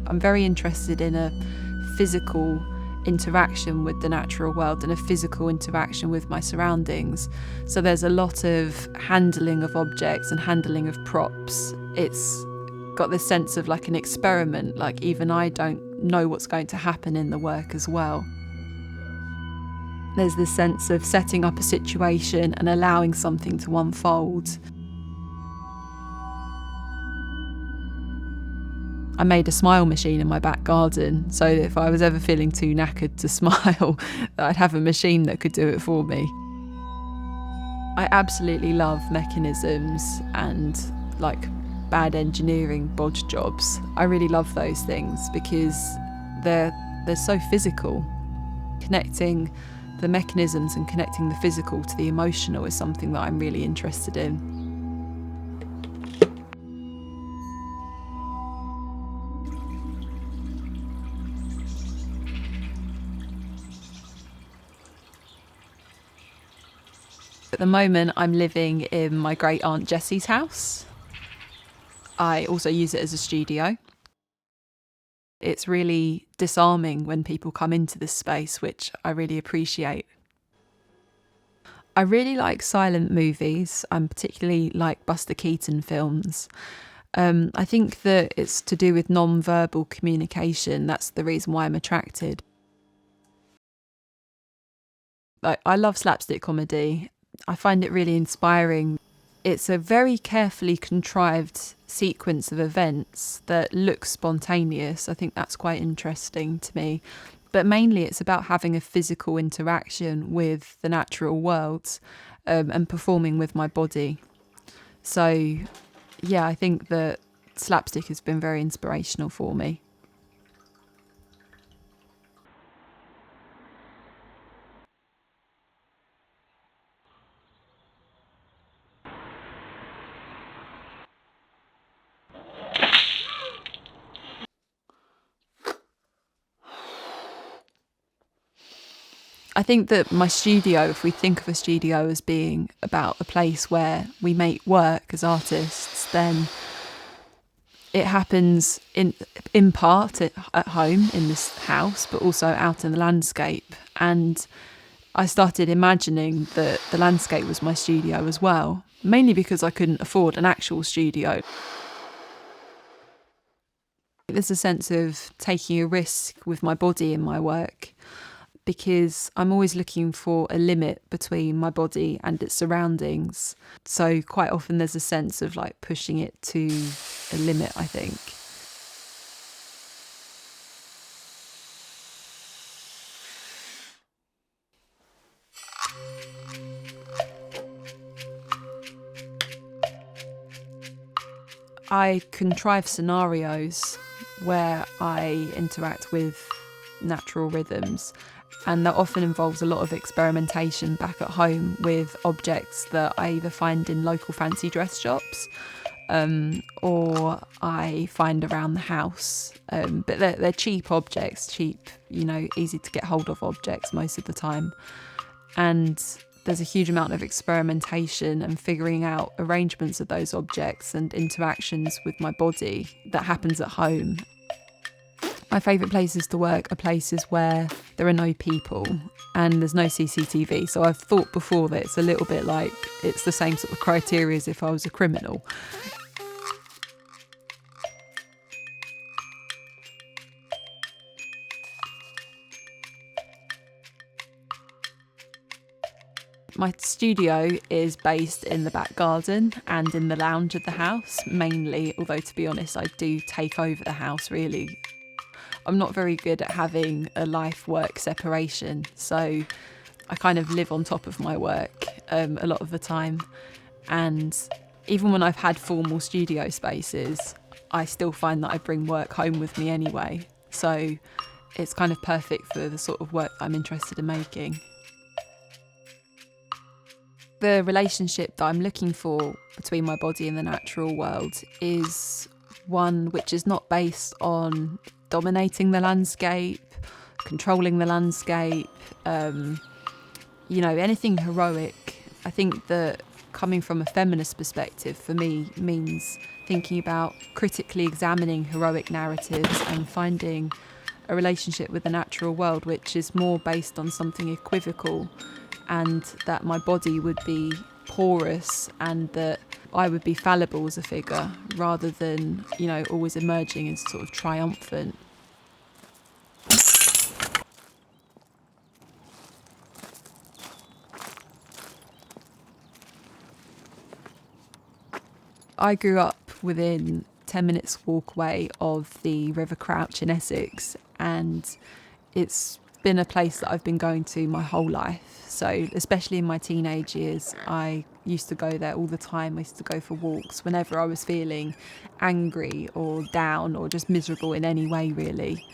I'm very interested in a physical interaction with the natural world and a physical interaction with my surroundings. So there's a lot of handling of objects and handling of props. It's got this sense of like an experiment, like even I don't know what's going to happen in the work as well. There's this sense of setting up a situation and allowing something to unfold. I made a smile machine in my back garden, so if I was ever feeling too knackered to smile, I'd have a machine that could do it for me. I absolutely love mechanisms and like bad engineering bodge jobs. I really love those things because they're so physical. Connecting the mechanisms and connecting the physical to the emotional is something that I'm really interested in. At the moment, I'm living in my great aunt Jessie's house. I also use it as a studio. It's really disarming when people come into this space, which I really appreciate. I really like silent movies. I particularly like Buster Keaton films. I think that it's to do with non-verbal communication. That's the reason why I'm attracted. I love slapstick comedy. I find it really inspiring. It's a very carefully contrived sequence of events that looks spontaneous. I think that's quite interesting to me. But mainly it's about having a physical interaction with the natural world and performing with my body. So, yeah, I think that slapstick has been very inspirational for me. I think that my studio, if we think of a studio as being about a place where we make work as artists, then it happens in part at home in this house, but also out in the landscape. And I started imagining that the landscape was my studio as well, mainly because I couldn't afford an actual studio. There's a sense of taking a risk with my body in my work, because I'm always looking for a limit between my body and its surroundings. So quite often there's a sense of like pushing it to a limit, I think. I contrive scenarios where I interact with natural rhythms, and that often involves a lot of experimentation back at home with objects that I either find in local fancy dress shops or I find around the house. But they're cheap objects, cheap, easy to get hold of objects most of the time. And there's a huge amount of experimentation and figuring out arrangements of those objects and interactions with my body that happens at home. My favourite places to work are places where there are no people and there's no CCTV. So I've thought before that it's a little bit like it's the same sort of criteria as if I was a criminal. My studio is based in the back garden and in the lounge of the house, mainly, although to be honest, I do take over the house really. I'm not very good at having a life-work separation, so I kind of live on top of my work a lot of the time. And even when I've had formal studio spaces, I still find that I bring work home with me anyway. So it's kind of perfect for the sort of work I'm interested in making. The relationship that I'm looking for between my body and the natural world is one which is not based on dominating the landscape, controlling the landscape, anything heroic. I think that coming from a feminist perspective for me means thinking about critically examining heroic narratives and finding a relationship with the natural world which is more based on something equivocal, and that my body would be porous and that I would be fallible as a figure rather than, always emerging as sort of triumphant. I grew up within 10 minutes walk away of the River Crouch in Essex, and it's been a place that I've been going to my whole life. So especially in my teenage years, I used to go there all the time. I used to go for walks whenever I was feeling angry or down or just miserable in any way, really.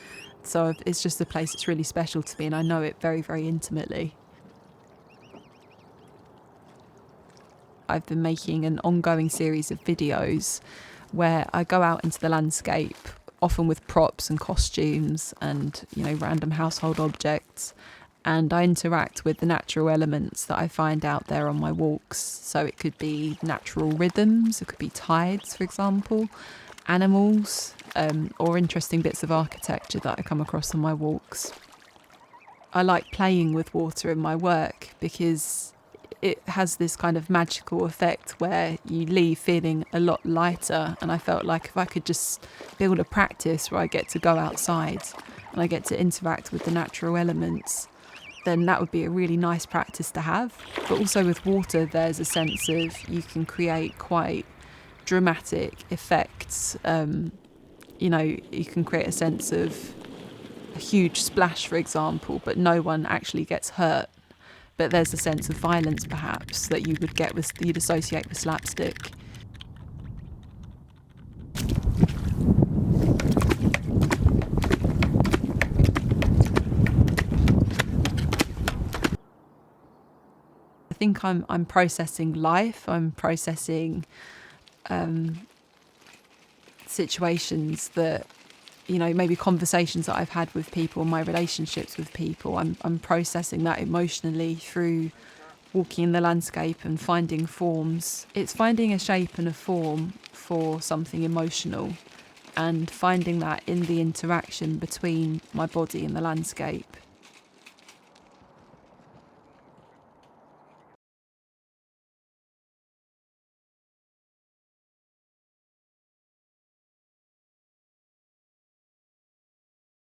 So it's just a place that's really special to me, and I know it very, very intimately. I've been making an ongoing series of videos where I go out into the landscape, often with props and costumes and, random household objects, and I interact with the natural elements that I find out there on my walks. So it could be natural rhythms, it could be tides, for example, animals, or interesting bits of architecture that I come across on my walks. I like playing with water in my work because it has this kind of magical effect where you leave feeling a lot lighter, and I felt like if I could just build a practice where I get to go outside and I get to interact with the natural elements, then that would be a really nice practice to have. But also with water, there's a sense of you can create quite dramatic effects. You can create a sense of a huge splash, for example, but no one actually gets hurt. But there's a sense of violence, perhaps, that you'd associate with slapstick. I think I'm processing life. I'm processing situations that, maybe conversations that I've had with people, my relationships with people. I'm processing that emotionally through walking in the landscape and finding forms. It's finding a shape and a form for something emotional, and finding that in the interaction between my body and the landscape.